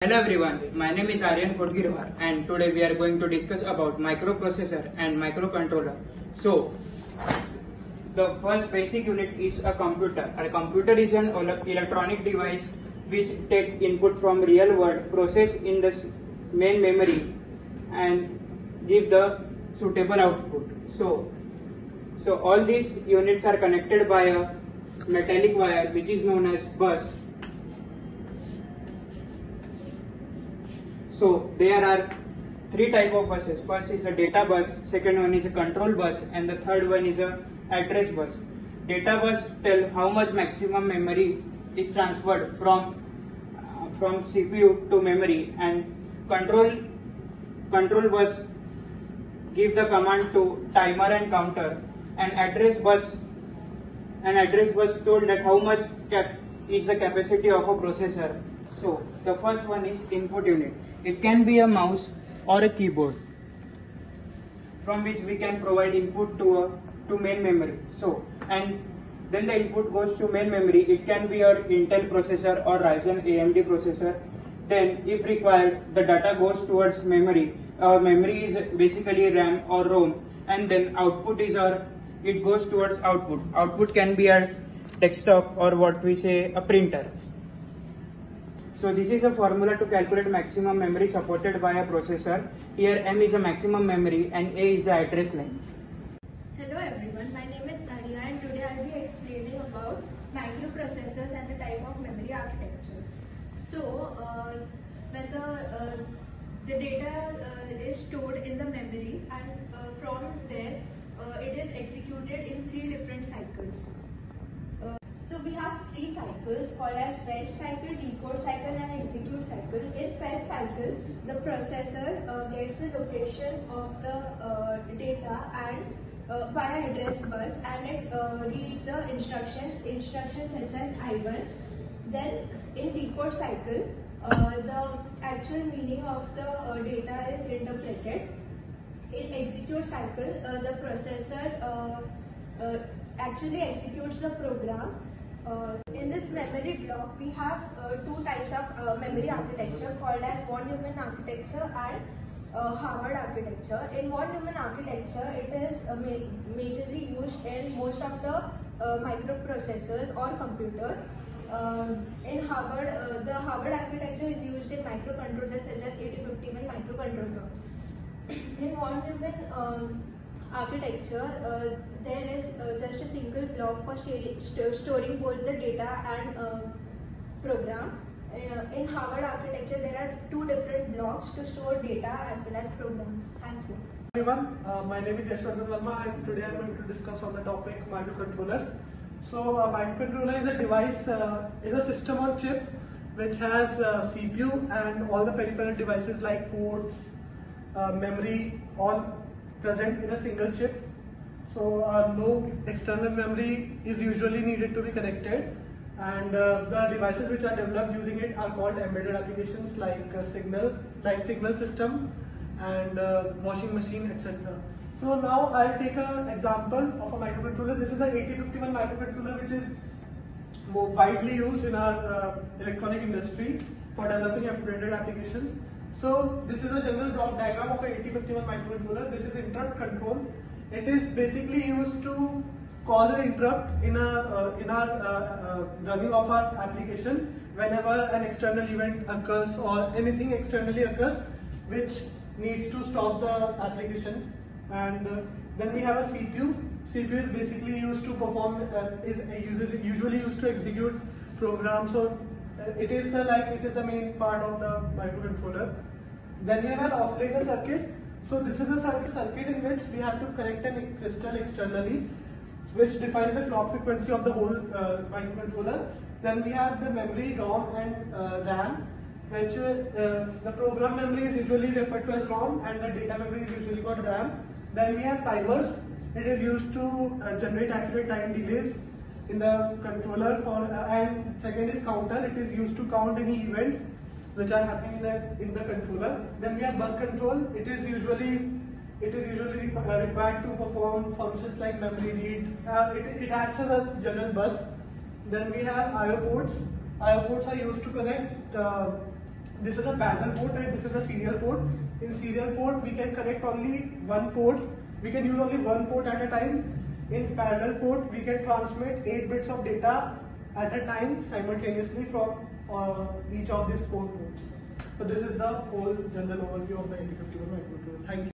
Hello everyone, my name is Aryan Khodgirwar and today we are going to discuss about microprocessor and microcontroller. So, the first basic unit is a computer. A computer is an electronic device which take input from real world, process in the main memory and give the suitable output. So all these units are connected by a metallic wire which is known as bus. So there are three type of buses. First is a data bus, second one is a control bus, and the third one is a address bus. Data bus tell how much maximum memory is transferred from CPU to memory, and control bus give the command to timer and counter, and address bus told that how much is the capacity of a processor. So the first one is input unit. It can be a mouse or a keyboard from which we can provide input to main memory. So and then the input goes to main memory. It can be your Intel processor or Ryzen AMD processor. Then if required, the data goes towards memory. Our memory is basically RAM or ROM, and then output is it goes towards output. Output can be a desktop or what we say a printer. So this is a formula to calculate maximum memory supported by a processor. Here M is the maximum memory and A is the address line. Hello everyone, my name is Arya and today I will be explaining about microprocessors and the type of memory architectures. So when the data is stored in the memory, and from there it is executed in three different cycles. So we have three cycles called as fetch cycle, decode cycle and execute cycle. In fetch cycle, the processor gets the location of the data and via address bus, and it reads the instructions such as I1. Then in decode cycle, the actual meaning of the data is interpreted. In execute cycle, the processor actually executes the program. In this memory block, we have two types of memory architecture called as von Neumann architecture and Harvard architecture. In von Neumann architecture, it is majorly used in most of the microprocessors or computers. In Harvard, the Harvard architecture is used in microcontrollers such as 8051 microcontroller. In von Neumann architecture, there is just a single block for storing both the data and program. In Harvard architecture, there are two different blocks to store data as well as programs. Thank you. Everyone, my name is Yashwardhan Verma and today I am going to discuss on the topic microcontrollers. So a microcontroller is a device, is a system on chip which has CPU and all the peripheral devices like ports, memory, all present in a single chip. So no external memory is usually needed to be connected, and the devices which are developed using it are called embedded applications like signal system and washing machine, etc. So now I'll take an example of a microcontroller. This is an 8051 microcontroller which is more widely used in our electronic industry for developing embedded applications. So this is a general block diagram of an 8051 microcontroller. This is interrupt control. It is basically used to cause an interrupt in our running of our application whenever an external event occurs or anything externally occurs which needs to stop the application. And then we have a CPU. CPU is basically used to perform, usually used to execute programs. So it is the main part of the microcontroller. Then we have an oscillator circuit. So this is a circuit in which we have to connect a crystal externally, which defines the clock frequency of the whole microcontroller. Then we have the memory ROM and RAM, which the program memory is usually referred to as ROM and the data memory is usually called RAM. Then we have timers. It is used to generate accurate time delays in the controller and second is counter. It is used to count any events which are happening in the controller. Then we have bus control. It is usually required to perform functions like memory read. It acts as a general bus. Then we have I/O ports. I/O ports are used to connect this is a parallel port and this is a serial port. In serial port, we can connect only one port. We can use only one port at a time. In parallel port, we can transmit 8 bits of data at a time simultaneously from each of these 4 ports. So this is the whole general overview of the 8051 microcontroller. Thank you.